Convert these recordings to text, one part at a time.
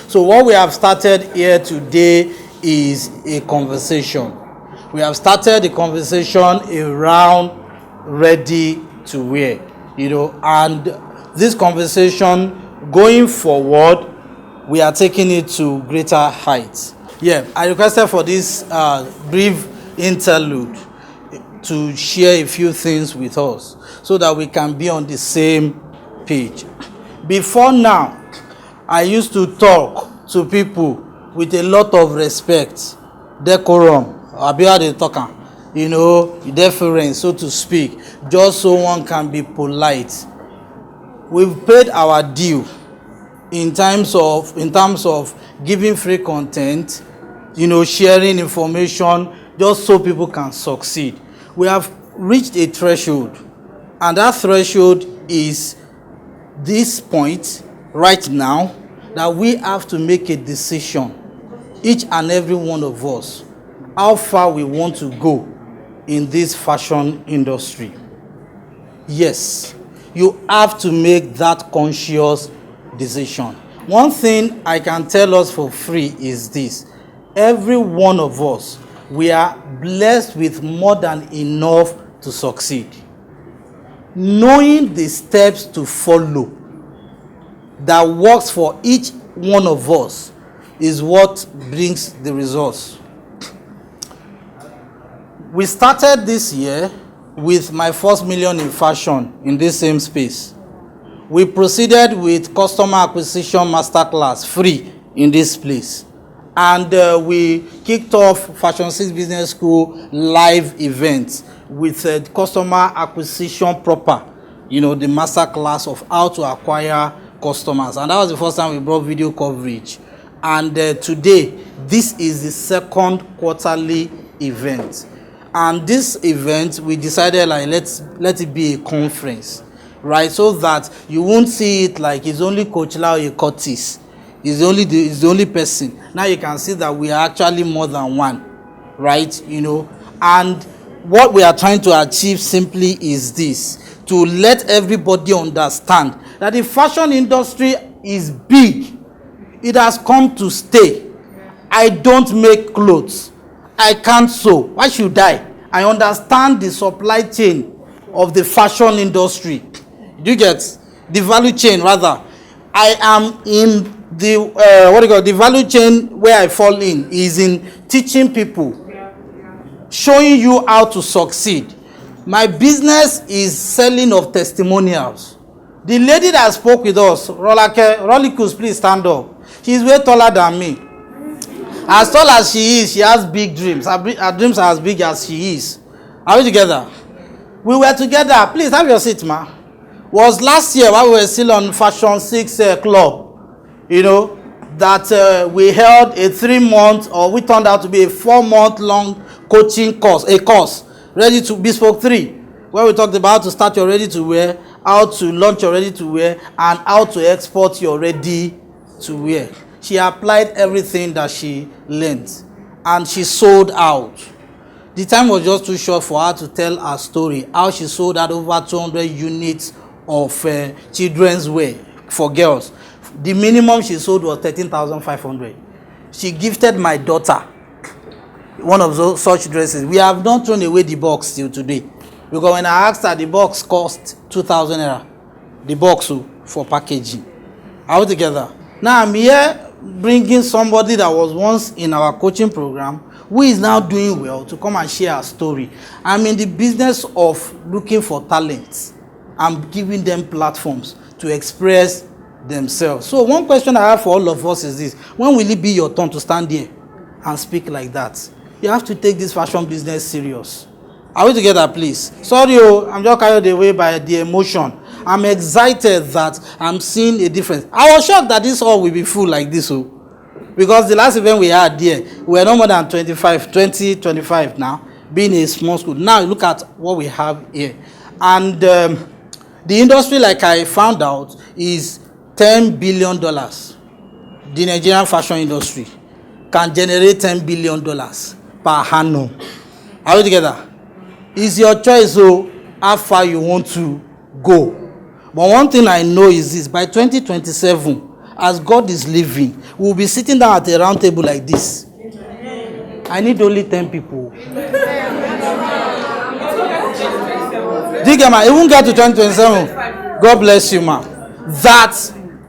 So what we have started here today is a conversation. We have started the conversation around ready to wear, and this conversation going forward, we are taking it to greater heights. I requested for this brief interlude to share a few things with us so that we can be on the same page. Before now, I used to talk to people with a lot of respect, decorum, deference, so to speak, just so one can be polite. We've paid our due in terms of giving free content, sharing information, just so people can succeed. We have reached a threshold, and that threshold is this point right now, that we have to make a decision, each and every one of us, how far we want to go in this fashion industry. Yes, you have to make that conscious decision. One thing I can tell us for free is this: every one of us, we are blessed with more than enough to succeed. Knowing the steps to follow that works for each one of us is what brings the results. We started this year with my first million in fashion in this same space. We proceeded with customer acquisition masterclass free in this place. And we kicked off Fashion 6 Business School live events with customer acquisition proper, the masterclass of how to acquire customers. And that was the first time we brought video coverage. And today, this is the second quarterly event. And this event, we decided let it be a conference, right? So that you won't see it like it's only Coach Laoye Curtis. Is the only person. Now you can see that we are actually more than one, right? And what we are trying to achieve simply is this: to let everybody understand that the fashion industry is big. It has come to stay. I don't make clothes. I can't sew. Why should I? I understand the supply chain of the fashion industry. Do you get the value chain? Rather, I am in the value chain. Where I fall in is in teaching people, showing you how to succeed. My business is selling of testimonials. The lady that spoke with us, Rollicus, please stand up. She's way taller than me. As tall as she is, she has big dreams. Her dreams are as big as she is. Are we together? We were together. Please have your seat, ma. Was last year while we were still on Fashion 6 Club, that we held a 3-month, or we turned out to be a 4-month long coaching course, a course, Ready to Bespoke 3, where we talked about how to start your ready to wear, how to launch your ready to wear, and how to export your ready to wear. She applied everything that she learned, and she sold out. The time was just too short for her to tell her story, how she sold out over 200 units of children's wear for girls. The minimum she sold was 13,500. She gifted my daughter one of those such dresses. We have not thrown away the box till today, because when I asked her, the box cost 2,000 naira. The box for packaging. Are we together? Now I'm here bringing somebody that was once in our coaching program, who is now doing well, to come and share her story. I'm in the business of looking for talents. I'm giving them platforms to express themselves. So one question I have for all of us is this: when will it be your turn to stand there and speak like that? You have to take this fashion business serious. Are we together, please? Sorry, I'm just carried away by the emotion. I'm excited that I'm seeing a difference. I was shocked that this hall will be full like this, because the last event we had there, we were no more than 25 now, being a small school. Now look at what we have here. And the industry, like I found out, is $10 billion. The Nigerian fashion industry can generate $10 billion per annum. Are we together? It's your choice, how far you want to go. But one thing I know is this: by 2027, as God is living, we will be sitting down at a round table like this. I need only 10 people. Do you get my? It won't get to 2027. God bless you, ma. That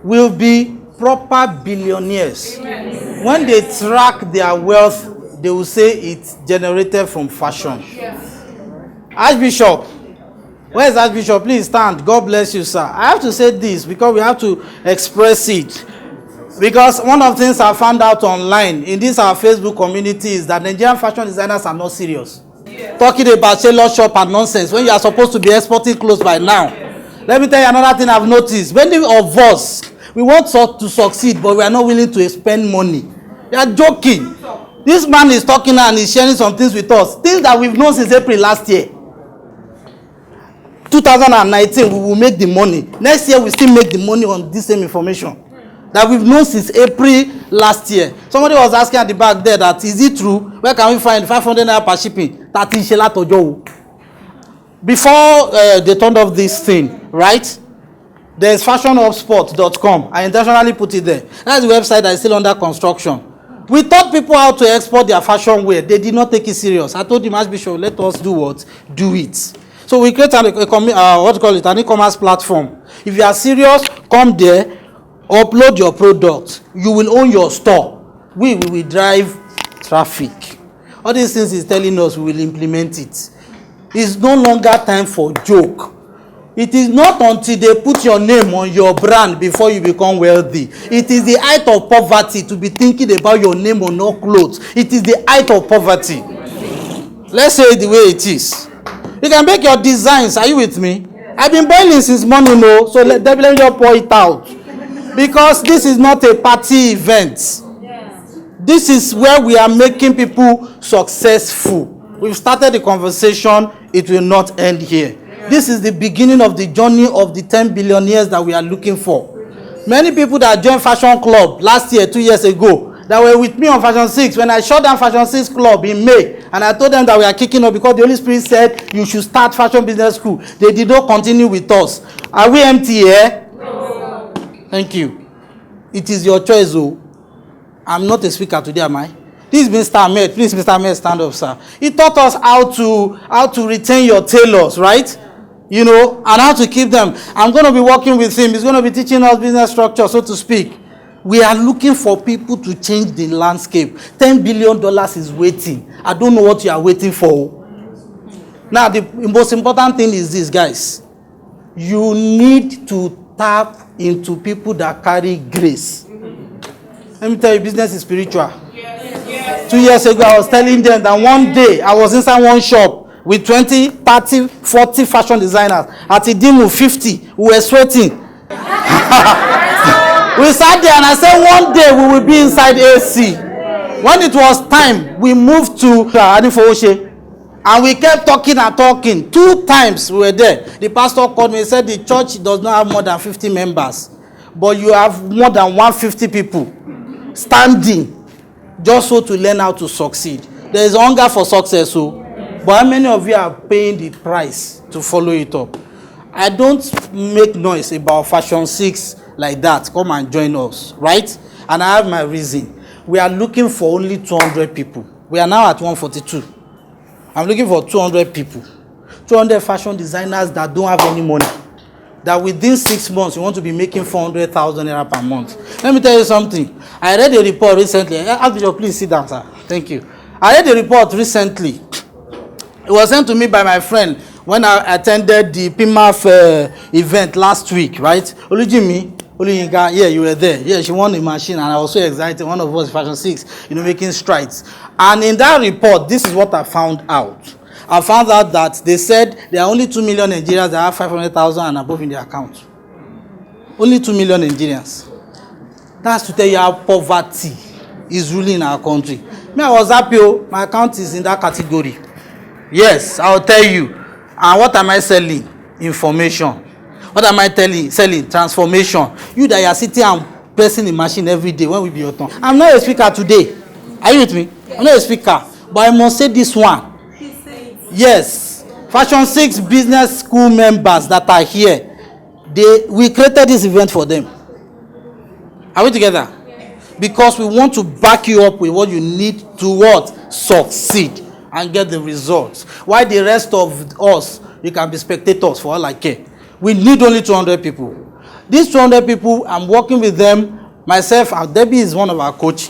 will be proper billionaires. When they track their wealth, they will say it's generated from fashion. Archbishop, where is Archbishop? Please stand. God bless you, sir. I have to say this because we have to express it. Because one of the things I found out online in this our Facebook community is that Nigerian fashion designers are not serious. Talking about tailor shop and nonsense when you are supposed to be exporting clothes by now. Let me tell you another thing I've noticed. Many of us, we want to succeed, but we are not willing to spend money. You are joking. This man is talking and he's sharing some things with us. Things that we've known since April last year. 2019, we will make the money. Next year, we still make the money on this same information that we've known since April last year. Somebody was asking at the back there that, is it true? Where can we find 500 naira per shipping? That is Shela Tojo. Before they turned off this thing, right? There's fashionhubspot.com. I intentionally put it there. That's the website that is still under construction. We taught people how to export their fashion wear. They did not take it serious. I told the Archbishop, let us do what? Do it. So we create an e-commerce platform. If you are serious, come there. Upload your product. You will own your store. We will drive traffic. All these things he's telling us, we will implement it. It's no longer time for joke. It is not until they put your name on your brand before you become wealthy. It is the height of poverty to be thinking about your name on your clothes. It is the height of poverty. Let's say it the way it is. You can make your designs. Are you with me? I've been boiling since morning, no? So let me just pour it out. Because this is not a party event. This is where we are making people successful. We've started the conversation. It will not end here. This is the beginning of the journey of the 10 billionaires that we are looking for. Many people that joined Fashion Club last year, 2 years ago, that were with me on Fashion 6, when I shut down Fashion 6 Club in May, and I told them that we are kicking off because the Holy Spirit said you should start Fashion Business School. They did not continue with us. Are we empty here? No. Thank you. It is your choice, though. I'm not a speaker today, am I? This is Mr. Ahmed. Please, Mr. Ahmed, stand up, sir. He taught us how to retain your tailors, right? You know, and how to keep them. I'm going to be working with him. He's going to be teaching us business structure, so to speak. We are looking for people to change the landscape. $10 billion is waiting. I don't know what you are waiting for. Now, the most important thing is this, guys. You need to tap into people that carry grace. Let me tell you, business is spiritual. Yes. 2 years ago, I was telling them that one day I was inside one shop with 20, 30, 40 fashion designers. At Idimu, 50. We were sweating. We sat there and I said, one day we will be inside AC. When it was time, we moved to Adifowoshe. And we kept talking and talking. 2 times we were there. The pastor called me and said the church does not have more than 50 members. But you have more than 150 people standing just so to learn how to succeed. There is hunger for success. So, but how many of you are paying the price to follow it up? I don't make noise about Fashion 6 like that. Come and join us, right? And I have my reason. We are looking for only 200 people. We are now at 142. I'm looking for 200 people. 200 fashion designers that don't have any money. That within 6 months, you want to be making 400,000 naira per month. Let me tell you something. I read a report recently. Archbishop, please sit down, sir. Thank you. I read a report recently. It was sent to me by my friend when I attended the PIMAF event last week, right? Olujimi, Oluyinka, yeah, you were there. Yeah, she won the machine, and I was so excited. One of us, Fashion 6, making strides. And in that report, this is what I found out. I found out that they said there are only 2 million Nigerians that have 500,000 and above in their account. Only 2 million Nigerians. That's to tell you how poverty is ruling our country. Me, I was happy. My account is in that category. Yes, I'll tell you. And what am I selling? Information. What am I selling? Transformation. You that are sitting and pressing the machine every day, when will be your turn? I'm not a speaker today. Are you with me? I'm not a speaker. But I must say this one. Yes. Fashion 6 business school members that are here, we created this event for them. Are we together? Yes. Because we want to back you up with what you need to what? Succeed and get the results. While the rest of us, you can be spectators for all I care. We need only 200 people. These 200 people, I'm working with them. Myself, Debbie is one of our coach.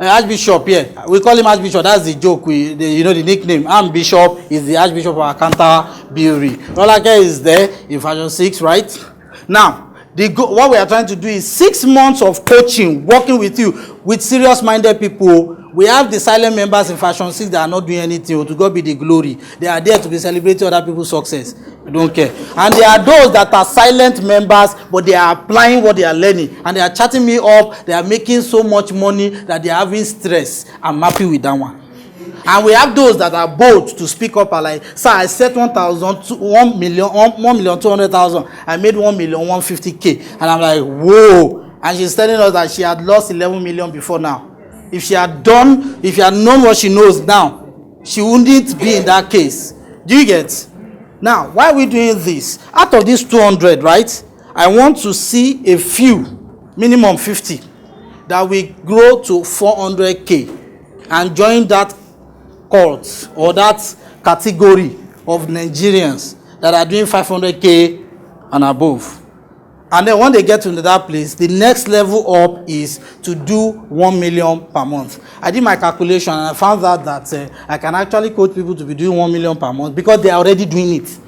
Archbishop here, we call him Archbishop. That's the joke. The nickname. I'm Bishop. Is the Archbishop of our Canterbury. Rolake is there in Fashion 6, right? Now, what we are trying to do is 6 months of coaching, working with you, with serious-minded people. We have the silent members in Fashion 6 that are not doing anything. To God be the glory. They are there to be celebrating other people's success. We don't care. And there are those that are silent members, but they are applying what they are learning. And they are chatting me up. They are making so much money that they are having stress. I'm happy with that one. And we have those that are bold to speak up and like, sir, I set 1,200,000. I made 1,150,000. And I'm like, whoa. And she's telling us that she had lost 11 million before now. If she had known what she knows now, she wouldn't be in that case. Do you get? Now, why are we doing this? Out of these 200, right? I want to see a few, minimum 50, that we grow to 400K and join that cult or that category of Nigerians that are doing 500K and above. And then when they get to that place, the next level up is to do 1 million per month. I did my calculation and I found out that I can actually coach people to be doing 1 million per month because they are already doing it.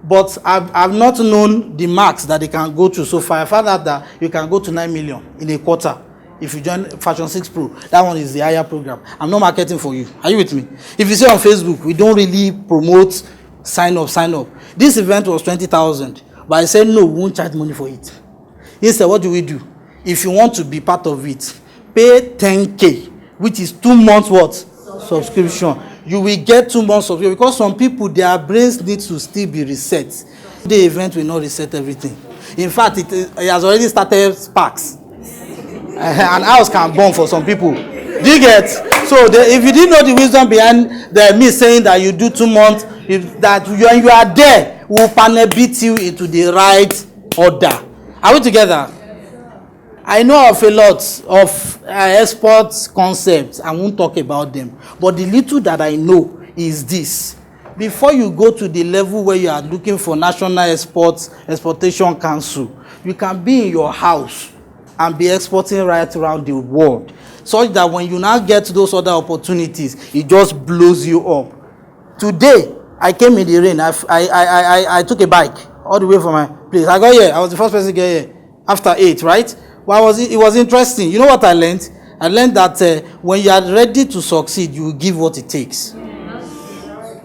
But I've not known the max that they can go to so far. I found out that you can go to 9 million in a quarter if you join Fashion 6 Pro. That one is the higher program. I'm not marketing for you. Are you with me? If you see on Facebook, we don't really promote sign up. This event was 20,000. But I said, no, we won't charge money for it. Instead, what do we do? If you want to be part of it, pay 10K, which is 2 months what? Subscription. You will get 2 months of it because some people, their brains need to still be reset. The event will not reset everything. In fact, it has already started sparks. An house can burn for some people. Do you get? So if you didn't know the wisdom behind me saying that you do 2 months, that you are there, will panel beat you into the right order. Are we together? I know of a lot of export concepts. I won't talk about them. But the little that I know is this. Before you go to the level where you are looking for National Exportation Council, you can be in your house and be exporting right around the world. Such that when you now get those other opportunities, it just blows you up. Today, I came in the rain. I took a bike all the way from my place. I got here. I was the first person to get here after 8, right? But it was interesting. You know what I learned? I learned that when you are ready to succeed, you will give what it takes.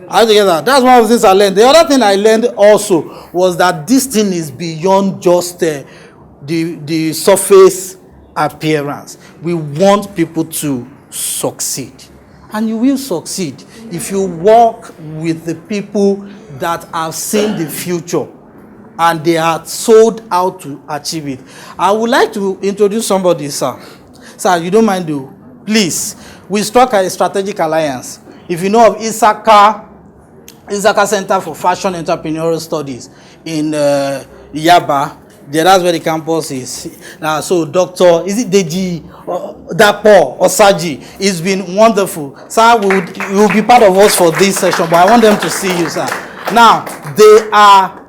That's one of the things I learned. The other thing I learned also was that this thing is beyond just the surface appearance. We want people to succeed. And you will succeed if you work with the people that have seen the future and they are sold out to achieve it. I would like to introduce somebody, sir. Sir, you don't mind, though? Please. We struck a strategic alliance. If you know of Isaka Center for Fashion Entrepreneurial Studies in Yaba, that's where the campus is. So Dr. Is it Deji Dapo Osaji? It's been wonderful. Sir, will be part of us for this session, but I want them to see you, sir. Now, they are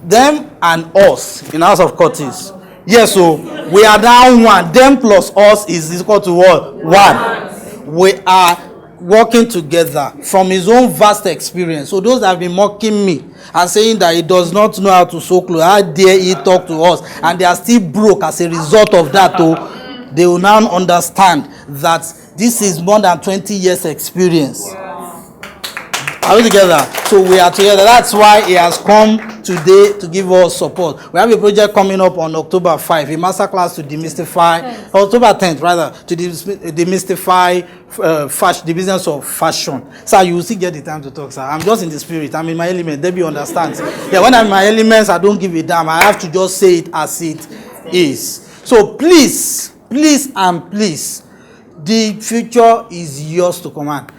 them and us in House of Curtis. Yes, so we are now one. Them plus us is equal to what? One. We are working together from his own vast experience. So those that have been mocking me and saying that he does not know how to sew clothes, how dare he talk to us, and they are still broke as a result of that, they will now understand that this is more than 20 years experience. Are we together? So we are together. That's why he has come today to give us support. We have a project coming up on October 5, a masterclass to demystify, October 10th rather, to demystify the business of fashion. Sir, you will still get the time to talk, sir. I'm just in the spirit. I'm in my element. Debbie understands. Yeah, when I'm in my elements, I don't give a damn. I have to just say it as it is. So please, the future is yours to command.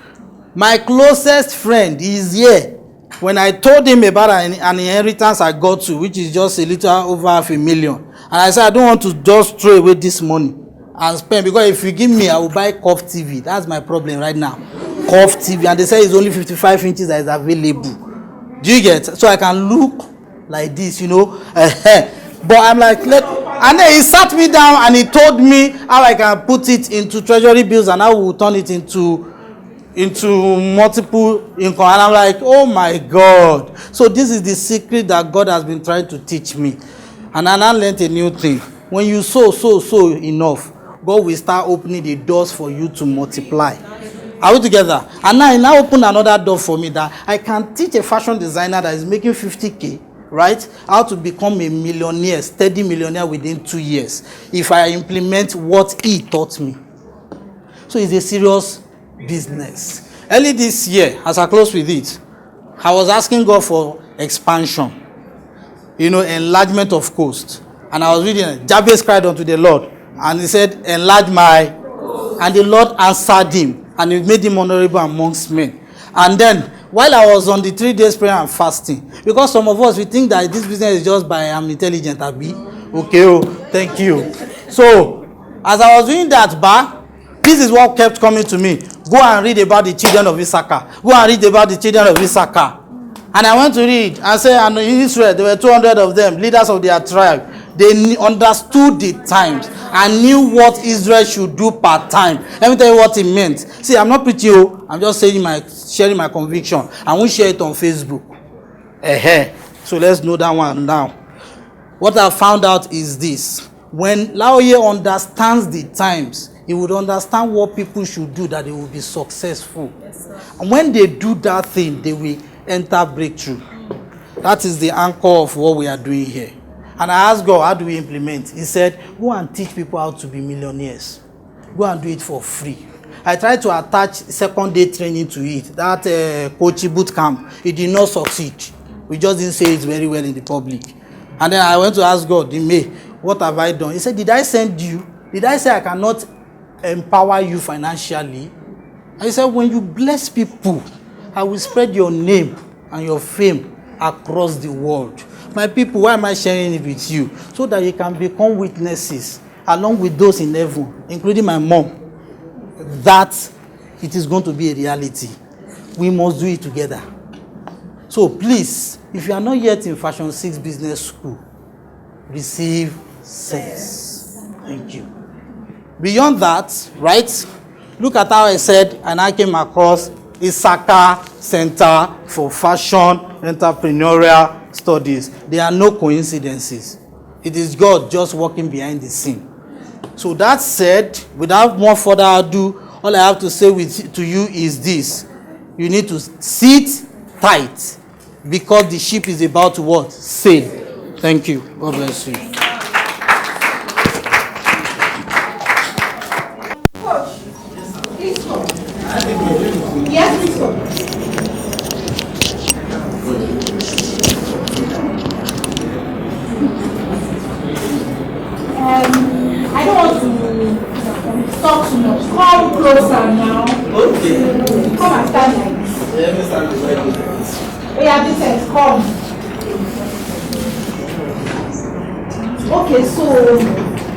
My closest friend is here. When I told him about an inheritance I got to, which is just a little over $500,000, And I said, I don't want to just throw away this money and spend, because if you give me, I will buy Curve TV. That's my problem right now. Curve TV, and they say it's only 55 inches that is available. Do you get? So I can look like this, you know. But I'm like, and then he sat me down and he told me how I can put it into treasury bills and how we will turn it into multiple income. And I'm like, oh my God. So this is the secret that God has been trying to teach me. And I now learned a new thing. When you sow enough, God will start opening the doors for you to multiply. Are we together? And now he now opened another door for me that I can teach a fashion designer that is making 50K, right? How to become a millionaire, steady millionaire within 2 years, if I implement what he taught me. So it's a serious business. Early this year, as I close with it, I was asking God for expansion, you know, enlargement of coast. And I was reading, Jabez cried unto the Lord, and he said, enlarge my, and the Lord answered him, and he made him honorable amongst men. And then, while I was on the 3 days prayer and fasting, because some of us, we think that this business is just by I'm intelligent, Abi. Okay, oh, thank you. So, as I was doing that, this is what kept coming to me. Go and read about the children of Issachar. Go and read about the children of Issachar. And I went to read and say, and in Israel, there were 200 of them, leaders of their tribe. They understood the times and knew what Israel should do per time. Let me tell you what it meant. See, I'm not preaching you. I'm just sharing my conviction. I won't share it on Facebook. So let's know that one now. What I found out is this. When Laoye understands the times, he would understand what people should do that they will be successful. Yes, and when they do that thing, they will enter breakthrough. That is the anchor of what we are doing here. And I asked God, how do we implement? He said, go and teach people how to be millionaires. Go and do it for free. I tried to attach second-day training to it. That coaching boot camp, it did not succeed. We just didn't say it very well in the public. And then I went to ask God in May, what have I done? He said, did I send you? Did I say I cannot empower you financially? I said, when you bless people, I will spread your name and your fame across the world. My people, why am I sharing it with you? So that you can become witnesses along with those in heaven, including my mom, that it is going to be a reality. We must do it together. So please, if you are not yet in Fashion 6 Business School, receive sense. Thank you. Beyond that, right, look at how I said, and I came across Issachar Center for Fashion Entrepreneurial Studies. There are no coincidences. It is God just working behind the scene. So that said, without more further ado, all I have to say to you is this. You need to sit tight because the ship is about to what? Sail. Thank you. God bless you. Yes, please go. I don't want to talk too much. Come closer now. Okay. Come and stand like this. Let me stand like this. Oh yeah, Vincent, come. Okay, so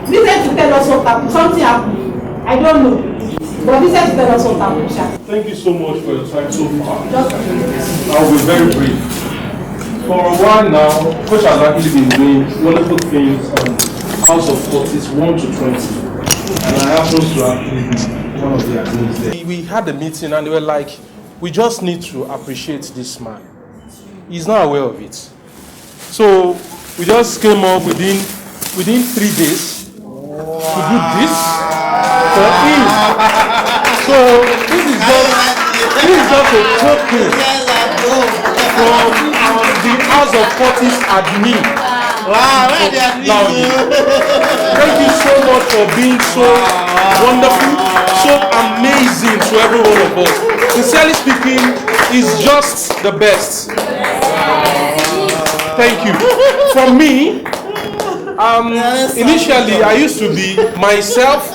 Vincent to tell us what happened. Something happened. I don't know. But Vincent to tell us what happened. Thank you so much for your time so far. I'll be very brief. For a while now, Coach has actually been doing wonderful things on House of Curtis 1 to 20. And I happen to actually be one of the admins there. We had a meeting and they were like, we just need to appreciate this man. He's not aware of it. So we just came up within 3 days to do this for him. So this is just a token from the House of Curtis admin. Wow, Laoye. Thank you so much for being so wonderful, so amazing to every one of us. Sincerely speaking, he's just the best. Thank you. For me, initially I used to be myself.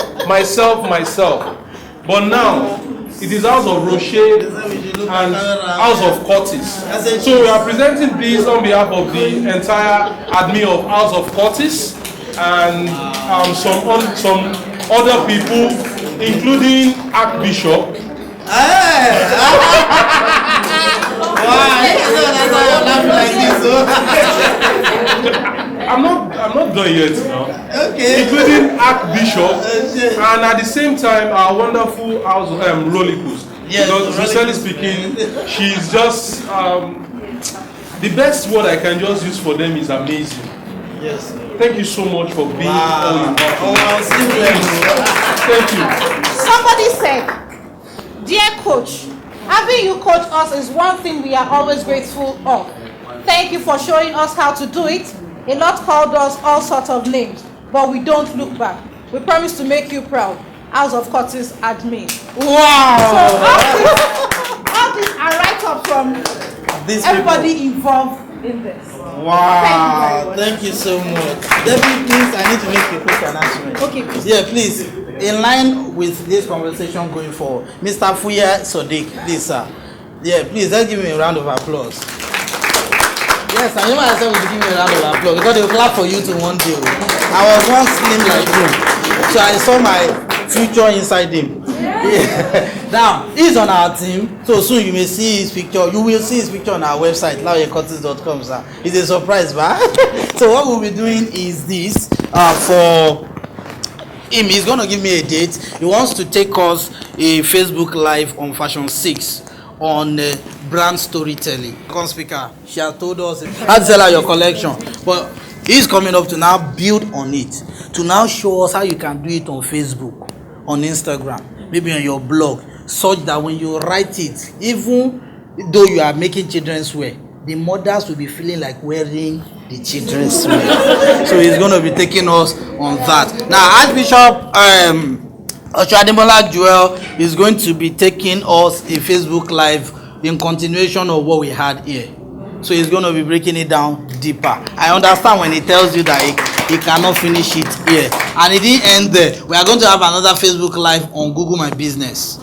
But now, it is House of Rocher and House of Curtis. So we are presenting this on behalf of the entire admin of House of Curtis. and some other people, including Archbishop. I'm not done yet now. Okay. Including Archbishop, and at the same time our wonderful house Rollicus. Yes, because sincerely speaking, she's just the best word I can just use for them is amazing. Yes. Thank you so much for being all involved. Thank you. Somebody said, "Dear coach, having you coach us is one thing we are always grateful of. Thank you for showing us how to do it. A lot called us all sorts of names, but we don't look back. We promise to make you proud. House of Curtis admin." Wow! So all these are write-ups from everybody involved in this. Wow! Thank you so much. Debbie, please, I need to make a quick announcement. Okay, please. Yeah, please. In line with this conversation going forward, Mr. Fuya Sodiq, please, sir. Yeah, please, let's give him a round of applause. Yes, I remember I said we should give you a round of applause because they will clap for you to one day. I was once slim like him, so I saw my future inside him. Yeah. Now, he's on our team, so soon you may see his picture. You will see his picture on our website, laoyecurtis.com, sir. It's a surprise, but so what we'll be doing is this for him. He's going to give me a date. He wants to take us a Facebook Live on Fashion 6 on brand storytelling. Come speaker, she has told us how to sell out your collection, but he's coming up to now build on it, to now show us how you can do it on Facebook, on Instagram, maybe on your blog, such that when you write it, even though you are making children's wear, the mothers will be feeling like wearing the children's wear. So he's going to be taking us on that. Now, Archbishop Ochademola Joel is going to be taking us a Facebook Live in continuation of what we had here. So he's going to be breaking it down deeper. I understand when he tells you that he cannot finish it here. And it didn't end there. We are going to have another Facebook Live on Google My Business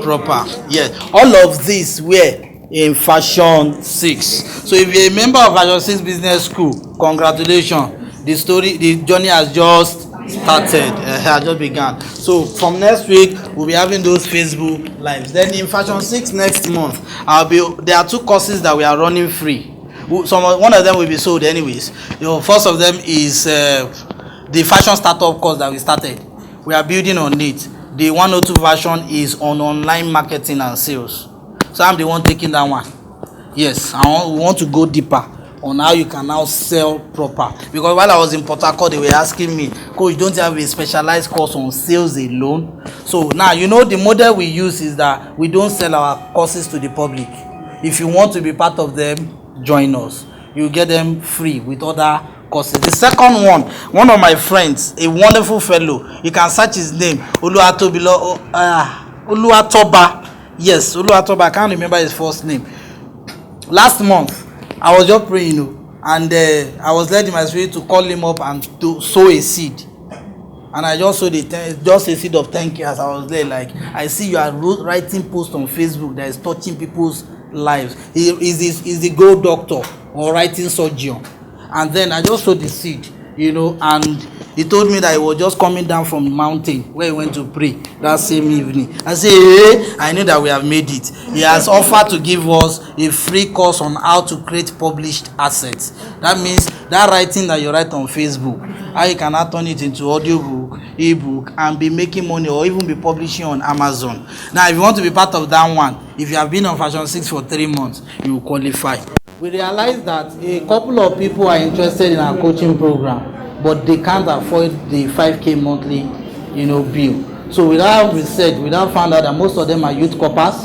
proper. Yes. All of this were in Fashion 6. So if you're a member of Fashion 6 Business School, congratulations. The journey has just started, has just begun. So from next week we'll be having those Facebook Lives. Then in Fashion 6 next month, there are 2 courses that we are running free. One of them will be sold anyways. First of them is the fashion startup course that we started. We are building on it. The 102 version is on online marketing and sales. So I'm the one taking that one. Yes, we want to go deeper on how you can now sell proper. Because while I was in Port Harcourt, they were asking me, "Coach, don't you have a specialized course on sales alone?" So now, the model we use is that we don't sell our courses to the public. If you want to be part of them, join us. You get them free with other courses. The second one of my friends, a wonderful fellow, you can search his name, Oluwatoba. Yes, Oluwatoba. I can't remember his first name. Last month, I was just praying, and I was led in my spirit to call him up and to sow a seed. And I just sowed just a seed of 10K as I was there. Like, I see you are writing posts on Facebook that is touching people's lives. He's the gold doctor or writing surgeon. And then I just sowed the seed, and he told me that he was just coming down from the mountain where he went to pray that same evening. I said, "Hey, I know that we have made it." He has offered to give us a free course on how to create published assets. That means that writing that you write on Facebook, how you can now turn it into audiobook, ebook, and be making money, or even be publishing on Amazon. Now, if you want to be part of that one, if you have been on Fashion 6 for 3 months, you will qualify. We realized that a couple of people are interested in our coaching program, but they can't afford the 5K monthly, bill. So we now found out that most of them are youth corpers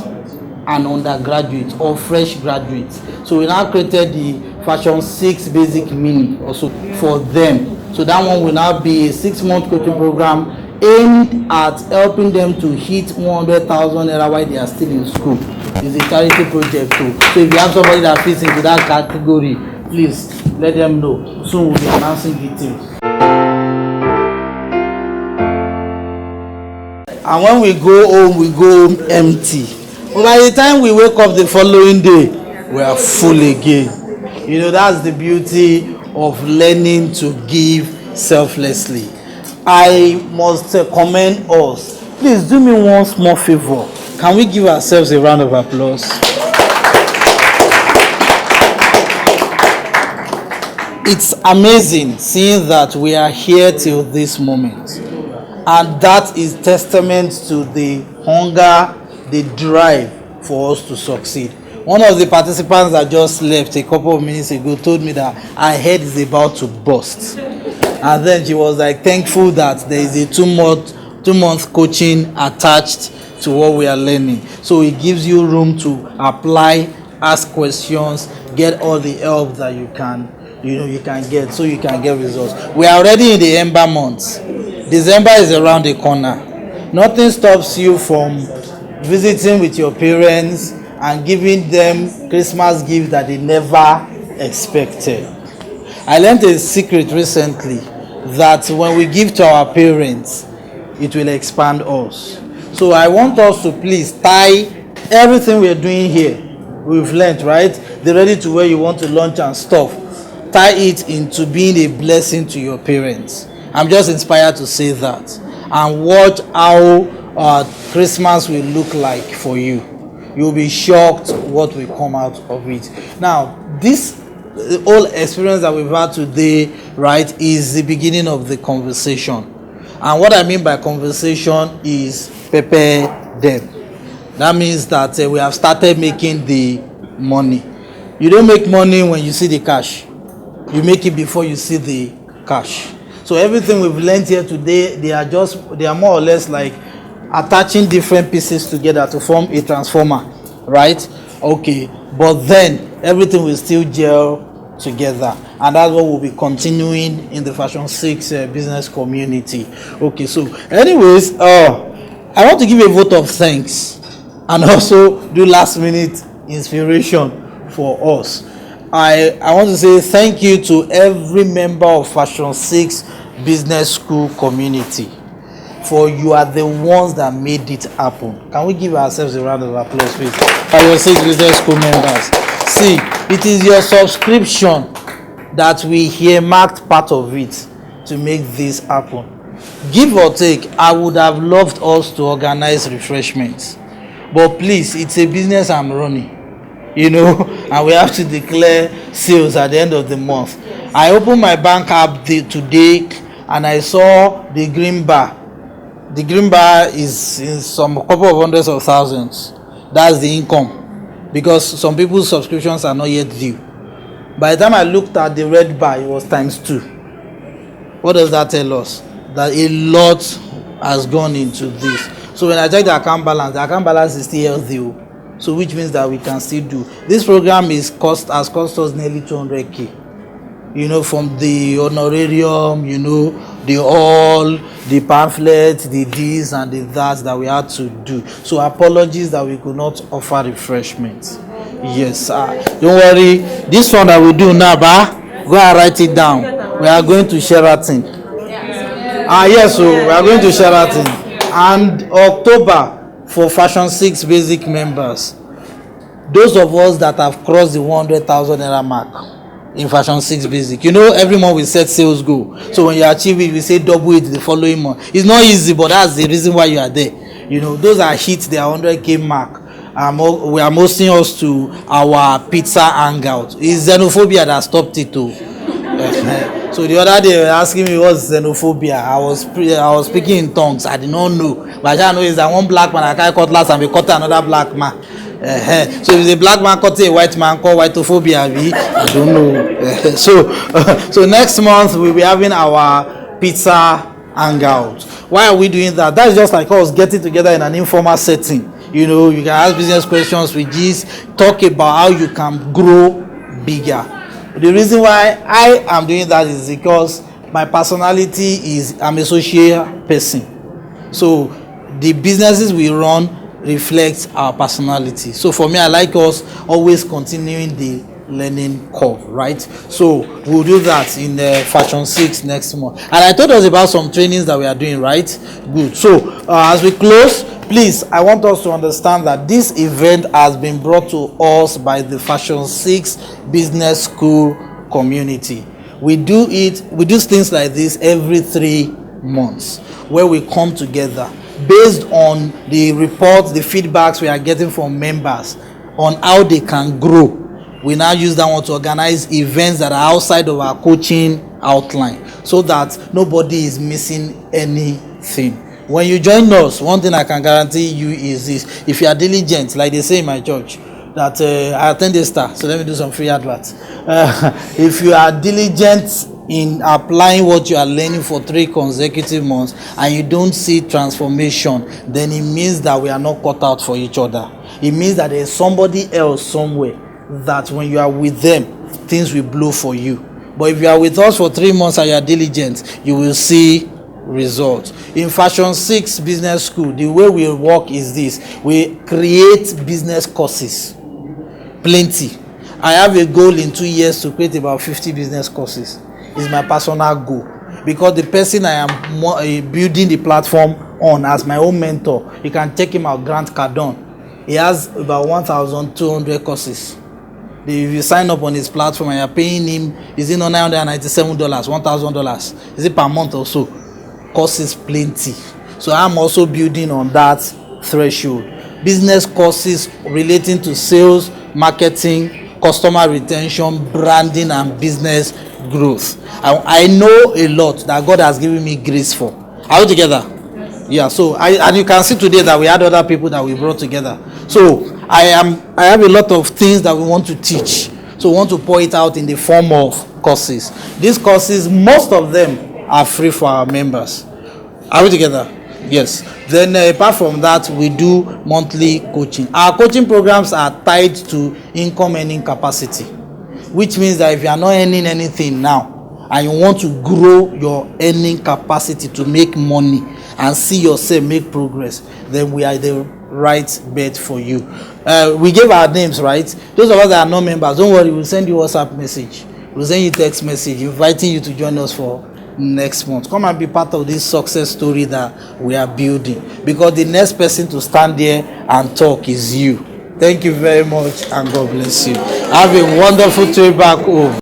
and undergraduates or fresh graduates. So we now created the Fashion 6 Basic Mini also for them. So that one will now be a 6-month coaching program aimed at helping them to hit 100,000 naira while they are still in school. It's a charity project too. So if you have somebody that fits into that category, please let them know. Soon we'll be announcing details. And when we go home empty. But by the time we wake up the following day, we are full again. That's the beauty of learning to give selflessly. I must commend us. Please do me one small favor. Can we give ourselves a round of applause? It's amazing seeing that we are here till this moment. And that is testament to the hunger, the drive for us to succeed. One of the participants that just left a couple of minutes ago told me that her head is about to burst. And then she was like thankful that there is a 2-month coaching attached to what we are learning. So it gives you room to apply, ask questions, get all the help that you can get, so you can get results. We are already in the Ember months. December is around the corner. Nothing stops you from visiting with your parents and giving them Christmas gifts that they never expected. I learned a secret recently that when we give to our parents, it will expand us. So I want us to please tie everything we are doing here. We've learned, right? The ready to wear you want to launch and stuff. Tie it into being a blessing to your parents. I'm just inspired to say that. And watch how Christmas will look like for you. You'll be shocked what will come out of it. Now, this whole experience that we've had today, right, is the beginning of the conversation. And what I mean by conversation is prepare them. That means that we have started making the money. You don't make money when you see the cash. You make it before you see the cash. So everything we've learned here today, they are more or less like attaching different pieces together to form a transformer, right? Okay, but then everything will still gel together, and that's what we'll be continuing in the Fashion 6 business community. Okay, so anyways, I want to give a vote of thanks and also do last minute inspiration for us. I want to say thank you to every member of Fashion 6 Business School community, for you are the ones that made it happen. Can we give ourselves a round of applause, please? Fashion 6 Business School members. See, it is your subscription that we earmarked part of it to make this happen. Give or take, I would have loved us to organize refreshments, but please, it's a business I'm running, and we have to declare sales at the end of the month. I opened my bank app today and I saw the green bar. The green bar is in some couple of hundreds of thousands. That's the income, because some people's subscriptions are not yet due. By the time I looked at the red bar, it was ×2. What does that tell us? That a lot has gone into this. So when I check the account balance is still healthy. So which means that we can still do. This program has cost us nearly 200k. From the honorarium, the hall, the pamphlet, the this and the that we had to do. So apologies that we could not offer refreshments. Yes, don't worry. This one that we do now, go and write it down. We are going to Sheraton. Yes, so we are going to Sheraton. And October for Fashion 6 basic members. Those of us that have crossed the 100,000 naira mark in Fashion 6 basic, every month we set sales goal. So when you achieve it, we say double it the following month. It's not easy, but that's the reason why you are there. Those are hit their 100k mark. We are hosting us to our pizza hangout. It's xenophobia that stopped it too. So the other day they were asking me what's xenophobia. I was speaking in tongues. I did not know, but I know is that one black man I carry cutlass and we cut another black man. So if the black man cut a white man called whiteophobia, I don't know. So next month we'll be having our pizza hangout. Why are we doing that? That's just like us getting together in an informal setting. You can ask business questions with this, talk about how you can grow bigger. The reason why I am doing that is because my personality is I'm a social person. So the businesses we run reflects our personality. So for me, I like us always continuing the learning curve, right? So we'll do that in Fashion 6 next month. And I told us about some trainings that we are doing, right? Good. So as we close, please, I want us to understand that this event has been brought to us by the Fashion 6 Business School community. We do things like this every 3 months, where we come together based on the reports, the feedbacks we are getting from members on how they can grow. We now use that one to organize events that are outside of our coaching outline, so that nobody is missing anything. When you join us, one thing I can guarantee you is this: if you are diligent, like they say in my church, that I attend a star, so let me do some free adverts. If you are diligent in applying what you are learning for 3 consecutive months and you don't see transformation, then it means that we are not cut out for each other. It means that there is somebody else somewhere that when you are with them, things will blow for you. But if you are with us for 3 months and you are diligent, you will see results. In Fashion 6 Business School, the way we work is this: we create business courses, plenty. I have a goal in 2 years to create about 50 business courses. It's my personal goal, because the person I am building the platform on as my own mentor, you can check him out, Grant Cardone. He has about 1,200 courses. If you sign up on his platform and you're paying him, is it not $997, $1,000? Is it per month or so? Courses plenty. So I'm also building on that threshold. Business courses relating to sales, marketing, customer retention, branding, and business growth. I know a lot that God has given me grace for. Are we together? Yeah. So and you can see today that we had other people that we brought together. So I have a lot of things that we want to teach. So we want to pour it out in the form of courses. These courses, most of them are free for our members. Are we together? Yes. Then apart from that, we do monthly coaching. Our coaching programs are tied to income earning capacity, which means that if you are not earning anything now and you want to grow your earning capacity to make money and see yourself make progress, then we are the right bet for you. We gave our names, right? Those of us that are not members, don't worry, we'll send you WhatsApp message, we'll send you text message inviting you to join us for next month. Come and be part of this success story that we are building, because the next person to stand there and talk is you. Thank you very much, and God bless you. Have a wonderful trip back home.